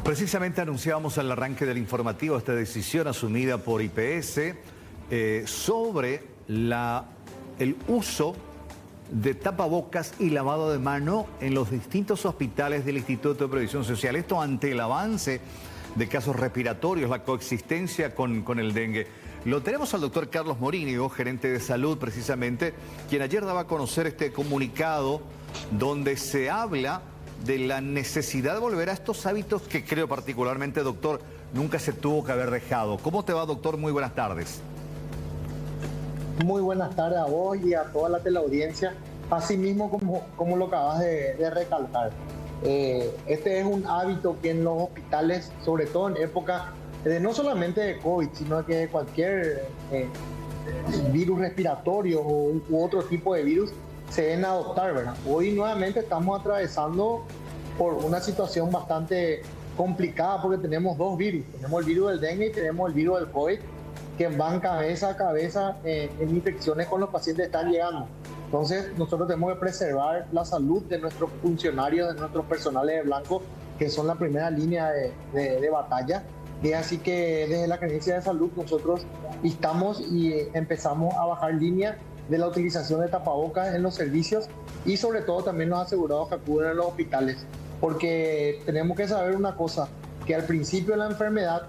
Precisamente anunciábamos al arranque del informativo esta decisión asumida por IPS sobre el uso de tapabocas y lavado de mano en los distintos hospitales del Instituto de Previsión Social. Esto ante el avance de casos respiratorios, la coexistencia con el dengue. Lo tenemos al doctor Carlos Morínigo, gerente de salud precisamente, quien ayer daba a conocer este comunicado donde se habla de la necesidad de volver a estos hábitos que creo particularmente, doctor, nunca se tuvo que haber dejado. ¿Cómo te va, doctor? Muy buenas tardes. Muy buenas tardes a vos y a toda la teleaudiencia. Así mismo como lo acabas de recalcar. Este es un hábito que en los hospitales, sobre todo en época de no solamente de COVID, sino que de cualquier virus respiratorio u otro tipo de virus, se deben adoptar, ¿verdad? Hoy nuevamente estamos atravesando por una situación bastante complicada porque tenemos dos virus. Tenemos el virus del dengue y tenemos el virus del COVID, que van cabeza a cabeza en infecciones con los pacientes que están llegando. Entonces, nosotros tenemos que preservar la salud de nuestros funcionarios, de nuestros personales de blanco, que son la primera línea de batalla. Y así que desde la Gerencia de Salud nosotros instamos y empezamos a bajar línea de la utilización de tapabocas en los servicios y sobre todo también los asegurados que acuden a los hospitales. Porque tenemos que saber una cosa, que al principio de la enfermedad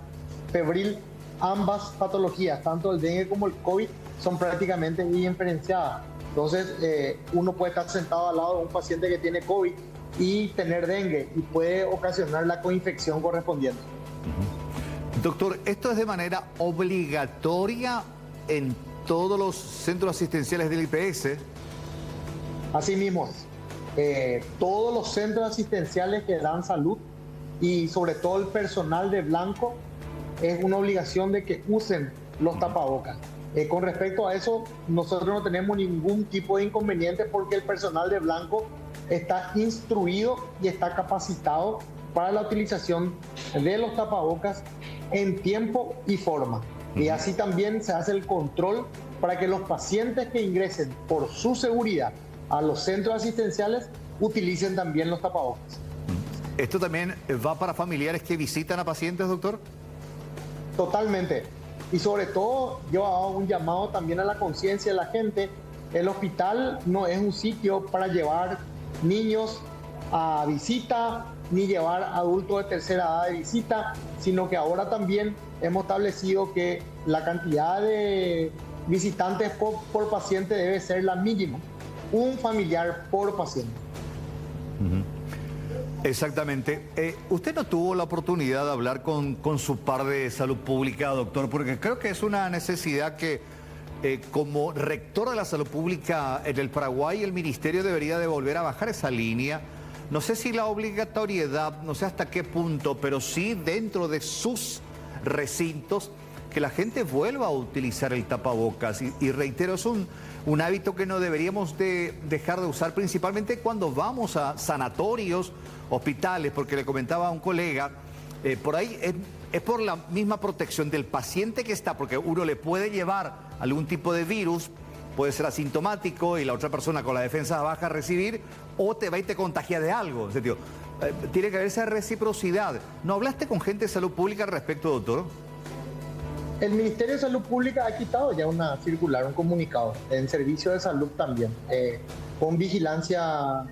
febril, ambas patologías, tanto el dengue como el COVID, son prácticamente indiferenciadas. Entonces, uno puede estar sentado al lado de un paciente que tiene COVID y tener dengue y puede ocasionar la coinfección correspondiente. Doctor, ¿esto es de manera obligatoria en todos los centros asistenciales del IPS? Así mismo, todos los centros asistenciales que dan salud y sobre todo el personal de blanco, es una obligación de que usen los tapabocas. Con respecto a eso, nosotros no tenemos ningún tipo de inconveniente porque el personal de blanco está instruido y está capacitado para la utilización de los tapabocas en tiempo y forma. Y así también se hace el control para que los pacientes que ingresen por su seguridad a los centros asistenciales utilicen también los tapabocas. ¿Esto también va para familiares que visitan a pacientes, doctor? Totalmente. Y sobre todo, yo hago un llamado también a la conciencia de la gente. El hospital no es un sitio para llevar niños a visita, ni llevar adultos de tercera edad de visita, sino que ahora también hemos establecido que la cantidad de visitantes por paciente debe ser la mínima. Un familiar por paciente. Exactamente. ¿Usted no tuvo la oportunidad de hablar con su par de salud pública, doctor? Porque creo que es una necesidad que como rector de la salud pública en el Paraguay, el ministerio debería de volver a bajar esa línea. No sé si la obligatoriedad, no sé hasta qué punto, pero sí dentro de sus recintos, que la gente vuelva a utilizar el tapabocas. Y reitero, es un hábito que no deberíamos de dejar de usar, principalmente cuando vamos a sanatorios, hospitales, porque le comentaba a un colega, por ahí es por la misma protección del paciente que está, porque uno le puede llevar algún tipo de virus, puede ser asintomático y la otra persona con la defensa baja recibir, o te va y te contagia de algo. Tiene que haber esa reciprocidad. ¿No hablaste con gente de salud pública al respecto, doctor? El Ministerio de Salud Pública ha quitado ya una circular, un comunicado, en servicio de salud también, con vigilancia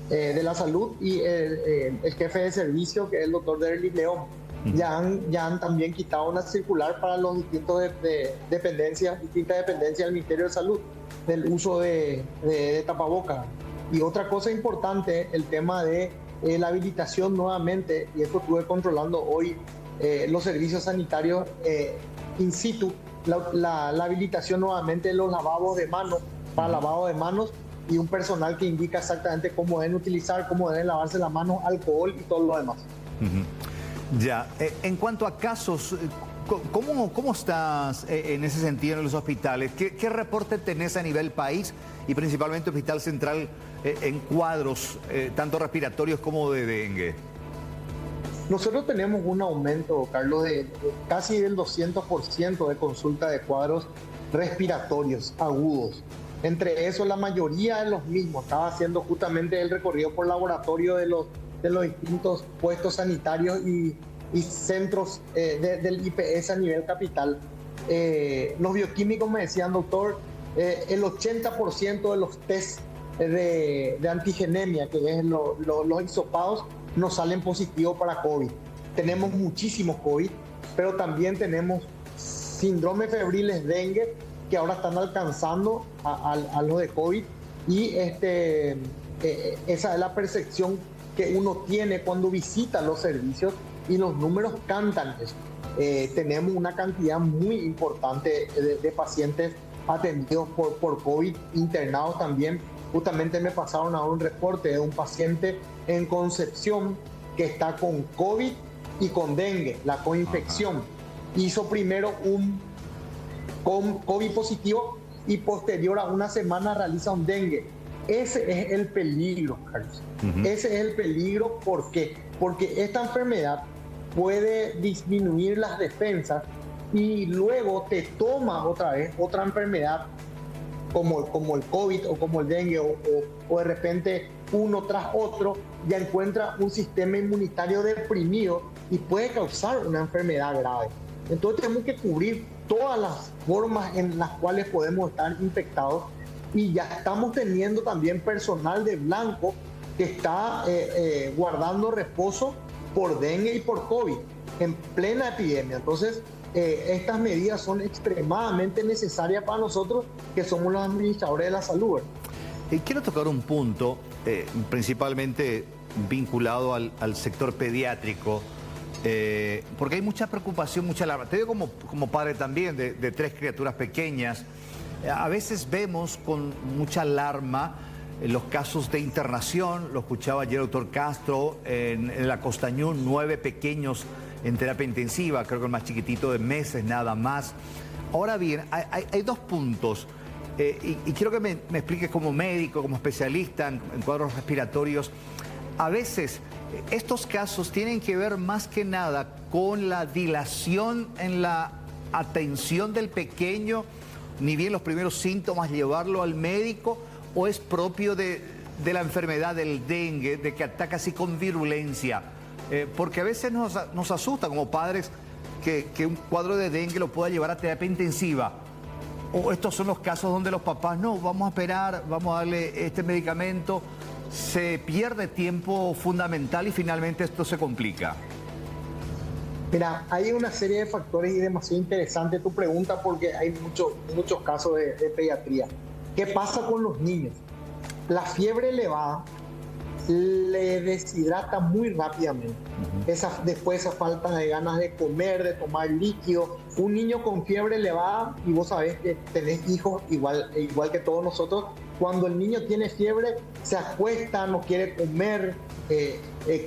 de la salud y el jefe de servicio, que es el doctor Derlis León, ya han también quitado una circular para los distintos distintas dependencias del Ministerio de Salud, del uso de tapabocas. Y otra cosa importante, el tema de la habilitación nuevamente, y esto estuve controlando hoy, los servicios sanitarios in situ, la habilitación nuevamente de los lavabos de manos, para lavado de manos, y un personal que indica exactamente cómo deben utilizar, cómo deben lavarse las manos, alcohol y todo lo demás. Ya, en cuanto a casos, ¿cómo estás en ese sentido en los hospitales? ¿Qué reporte tenés a nivel país y principalmente Hospital Central en cuadros, tanto respiratorios como de dengue? Nosotros tenemos un aumento, Carlos, de casi del 200% de consulta de cuadros respiratorios agudos. Entre eso, la mayoría de los mismos estaba haciendo justamente el recorrido por laboratorio de los distintos puestos sanitarios y y centros del IPS a nivel capital. Los bioquímicos me decían, doctor, el 80% de los test de antigenemia, que es los hisopados, nos salen positivos para COVID. Tenemos muchísimos COVID, pero también tenemos síndromes febriles dengue, que ahora están alcanzando a los de COVID, y esa es la percepción que uno tiene cuando visita los servicios, y los números cantan eso. Tenemos una cantidad muy importante de pacientes atendidos por COVID, internados también. Justamente me pasaron a un reporte de un paciente en Concepción que está con COVID y con dengue, la coinfección. Hizo primero un COVID positivo y posterior a una semana realiza un dengue. Ese es el peligro, Carlos. Ese es el peligro. ¿Por qué? Porque esta enfermedad puede disminuir las defensas y luego te toma otra vez otra enfermedad como el COVID o como el dengue, o de repente uno tras otro ya encuentra un sistema inmunitario deprimido y puede causar una enfermedad grave. Entonces tenemos que cubrir todas las formas en las cuales podemos estar infectados, y ya estamos teniendo también personal de blanco que está guardando reposo por dengue y por COVID en plena epidemia. Entonces estas medidas son extremadamente necesarias para nosotros, que somos los administradores de la salud. Quiero tocar un punto principalmente vinculado al sector pediátrico, porque hay mucha preocupación, mucha alarma. Te digo como padre también de 3 criaturas pequeñas. A veces vemos con mucha alarma los casos de internación. Lo escuchaba ayer el doctor Castro en la Costañún, 9 pequeños en terapia intensiva, creo que el más chiquitito de meses nada más. Ahora bien, hay 2 puntos, y quiero que me expliques como médico, como especialista en cuadros respiratorios. A veces estos casos tienen que ver más que nada con la dilación en la atención del pequeño, ni bien los primeros síntomas llevarlo al médico, o es propio de la enfermedad del dengue, de que ataca así con virulencia. Porque a veces nos asusta como padres que un cuadro de dengue lo pueda llevar a terapia intensiva. O estos son los casos donde los papás, no, vamos a esperar, vamos a darle este medicamento. Se pierde tiempo fundamental y finalmente esto se complica. Mira, hay una serie de factores, y demasiado interesante tu pregunta, porque hay muchos casos de pediatría. ¿Qué pasa con los niños? La fiebre elevada le deshidrata muy rápidamente. Después esa falta de ganas de comer, de tomar líquido. Un niño con fiebre elevada, y vos sabés que tenés hijos igual que todos nosotros, cuando el niño tiene fiebre se acuesta, no quiere comer,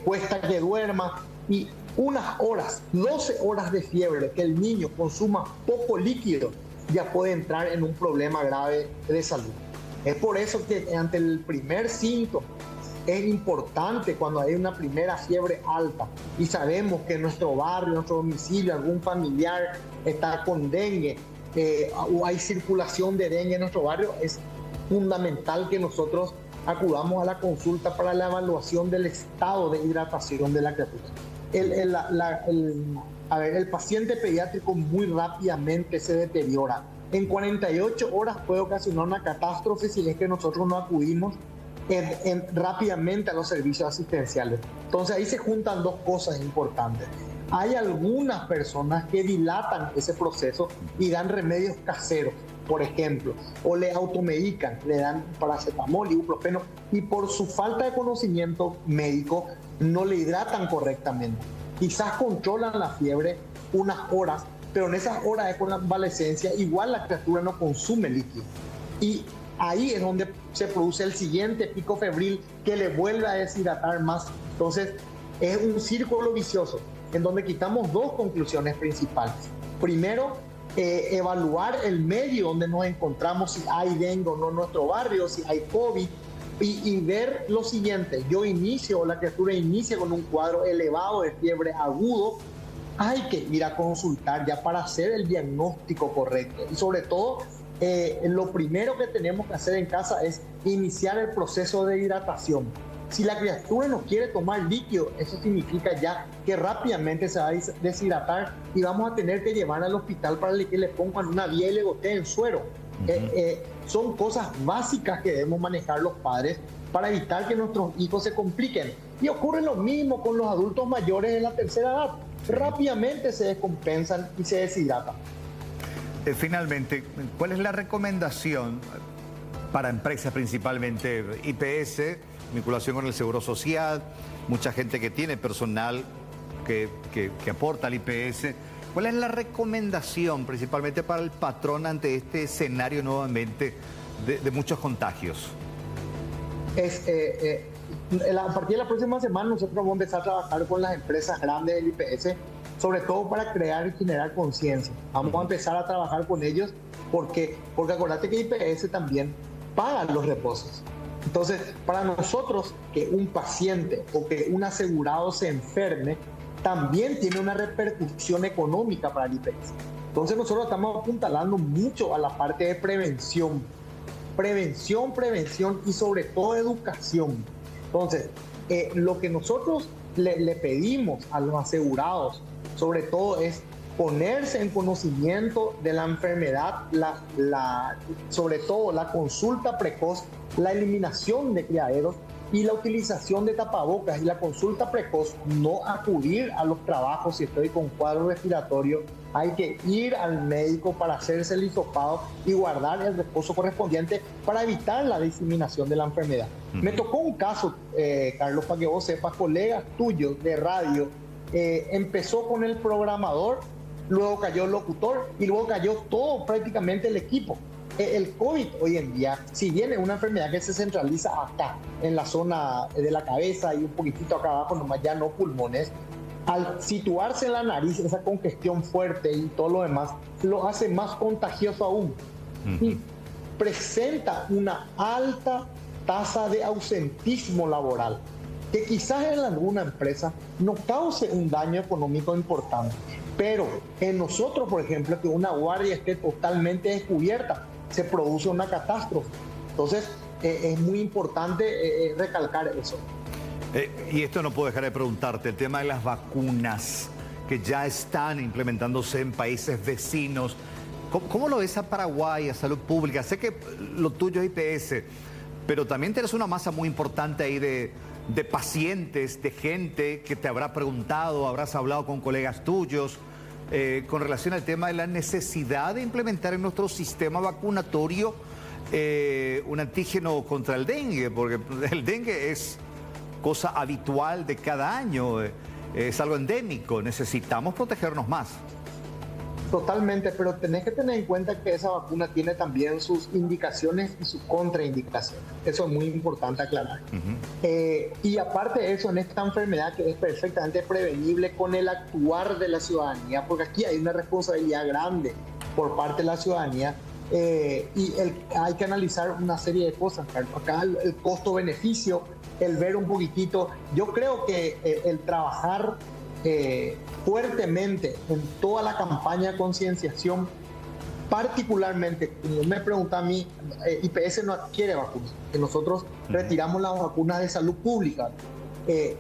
cuesta que duerma, y unas horas, 12 horas de fiebre, que el niño consuma poco líquido, ya puede entrar en un problema grave de salud. Es por eso que ante el primer síntoma es importante, cuando hay una primera fiebre alta y sabemos que en nuestro barrio, en nuestro domicilio, algún familiar está con dengue, o hay circulación de dengue en nuestro barrio, es fundamental que nosotros acudamos a la consulta para la evaluación del estado de hidratación de la criatura. El paciente pediátrico muy rápidamente se deteriora. En 48 horas puede ocasionar una catástrofe si es que nosotros no acudimos rápidamente a los servicios asistenciales. Entonces ahí se juntan 2 cosas importantes. Hay algunas personas que dilatan ese proceso y dan remedios caseros, por ejemplo, o le automedican, le dan paracetamol, ibuprofeno, y por su falta de conocimiento médico no le hidratan correctamente. Quizás controlan la fiebre unas horas, pero en esas horas de convalecencia igual la criatura no consume líquido. Y ahí es donde se produce el siguiente pico febril que le vuelve a deshidratar más. Entonces es un círculo vicioso en donde quitamos 2 conclusiones principales. Primero, evaluar el medio donde nos encontramos, si hay dengue o no en nuestro barrio, si hay COVID, y ver lo siguiente: yo inicio, o la criatura inicia con un cuadro elevado de fiebre agudo, hay que ir a consultar ya para hacer el diagnóstico correcto. Y sobre todo, lo primero que tenemos que hacer en casa es iniciar el proceso de hidratación. Si la criatura no quiere tomar líquido, eso significa ya que rápidamente se va a deshidratar y vamos a tener que llevar al hospital para que le pongan una vía y le goteen suero. Son cosas básicas que debemos manejar los padres para evitar que nuestros hijos se compliquen. Y ocurre lo mismo con los adultos mayores de la tercera edad. Rápidamente se descompensan y se deshidratan. Finalmente, ¿cuál es la recomendación para empresas principalmente? IPS, vinculación con el Seguro Social, mucha gente que tiene personal que aporta al IPS. ¿Cuál es la recomendación principalmente para el patrón ante este escenario nuevamente de muchos contagios? A partir de la próxima semana nosotros vamos a empezar a trabajar con las empresas grandes del IPS, sobre todo para crear y generar conciencia. Vamos a empezar a trabajar con ellos porque acuérdate que IPS también paga los reposos. Entonces, para nosotros que un paciente o que un asegurado se enferme, también tiene una repercusión económica para el IPS. Entonces nosotros estamos apuntalando mucho a la parte de prevención y sobre todo educación. Entonces, lo que nosotros le pedimos a los asegurados, sobre todo, es ponerse en conocimiento de la enfermedad, sobre todo la consulta precoz, la eliminación de criaderos y la utilización de tapabocas y la consulta precoz, no acudir a los trabajos si estoy con cuadro respiratorio, hay que ir al médico para hacerse el hisopado y guardar el reposo correspondiente para evitar la diseminación de la enfermedad. Me tocó un caso, Carlos, para que vos sepas, colegas tuyos de radio, empezó con el programador, luego cayó el locutor y luego cayó todo prácticamente el equipo. El COVID hoy en día, si bien es una enfermedad que se centraliza acá, en la zona de la cabeza y un poquitito acá abajo, nomás ya no pulmones, al situarse en la nariz, esa congestión fuerte y todo lo demás, lo hace más contagioso aún. Y presenta una alta tasa de ausentismo laboral, que quizás en alguna empresa no cause un daño económico importante, pero en nosotros, por ejemplo, que una guardia esté totalmente descubierta, se produce una catástrofe. Entonces, es muy importante recalcar eso. Y esto no puedo dejar de preguntarte, el tema de las vacunas que ya están implementándose en países vecinos. ¿Cómo lo ves a Paraguay, a Salud Pública? Sé que lo tuyo es IPS, pero también tienes una masa muy importante ahí de pacientes, de gente que te habrá preguntado, habrás hablado con colegas tuyos, con relación al tema de la necesidad de implementar en nuestro sistema vacunatorio un antígeno contra el dengue, porque el dengue es cosa habitual de cada año, es algo endémico, necesitamos protegernos más. Totalmente, pero tenés que tener en cuenta que esa vacuna tiene también sus indicaciones y sus contraindicaciones. Eso es muy importante aclarar. Y aparte de eso, en esta enfermedad que es perfectamente prevenible con el actuar de la ciudadanía, porque aquí hay una responsabilidad grande por parte de la ciudadanía y hay que analizar una serie de cosas. Acá el costo-beneficio, el ver un poquitito. Yo creo que el trabajar fuertemente en toda la campaña de concienciación, particularmente, como me pregunta a mí, IPS no adquiere vacunas, que nosotros retiramos las vacunas de salud pública.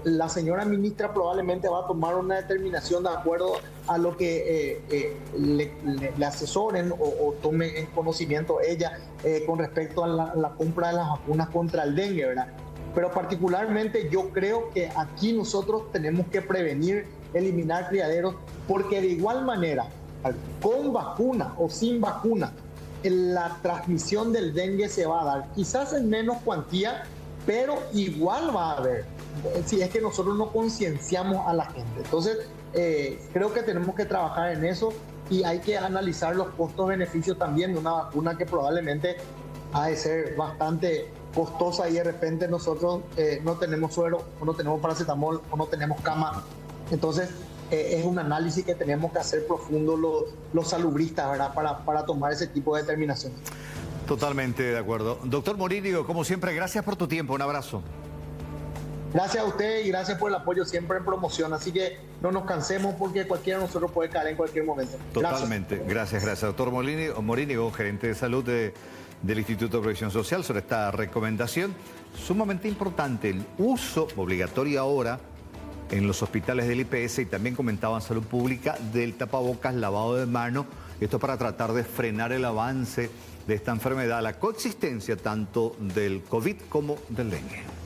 La señora ministra probablemente va a tomar una determinación de acuerdo a lo que le asesoren o tome en conocimiento ella con respecto a la compra de las vacunas contra el dengue, ¿verdad? Pero particularmente yo creo que aquí nosotros tenemos que prevenir, eliminar criaderos, porque de igual manera, con vacuna o sin vacuna, la transmisión del dengue se va a dar, quizás en menos cuantía, pero igual va a haber, si es que nosotros no concienciamos a la gente. Entonces, creo que tenemos que trabajar en eso y hay que analizar los costos-beneficios también de una vacuna que probablemente ha de ser bastante costosa y de repente nosotros no tenemos suero o no tenemos paracetamol o no tenemos cama. Entonces es un análisis que tenemos que hacer profundo los salubristas, ¿verdad? Para tomar ese tipo de determinaciones. Totalmente de acuerdo. Doctor Morillo, como siempre, gracias por tu tiempo. Un abrazo. Gracias a usted y gracias por el apoyo siempre en promoción. Así que no nos cansemos porque cualquiera de nosotros puede caer en cualquier momento. Totalmente. Gracias. Doctor Morínigo, gerente de salud del Instituto de Previsión Social, sobre esta recomendación sumamente importante, el uso obligatorio ahora en los hospitales del IPS, y también comentaban Salud Pública, del tapabocas, lavado de manos, esto para tratar de frenar el avance de esta enfermedad, la coexistencia tanto del COVID como del dengue.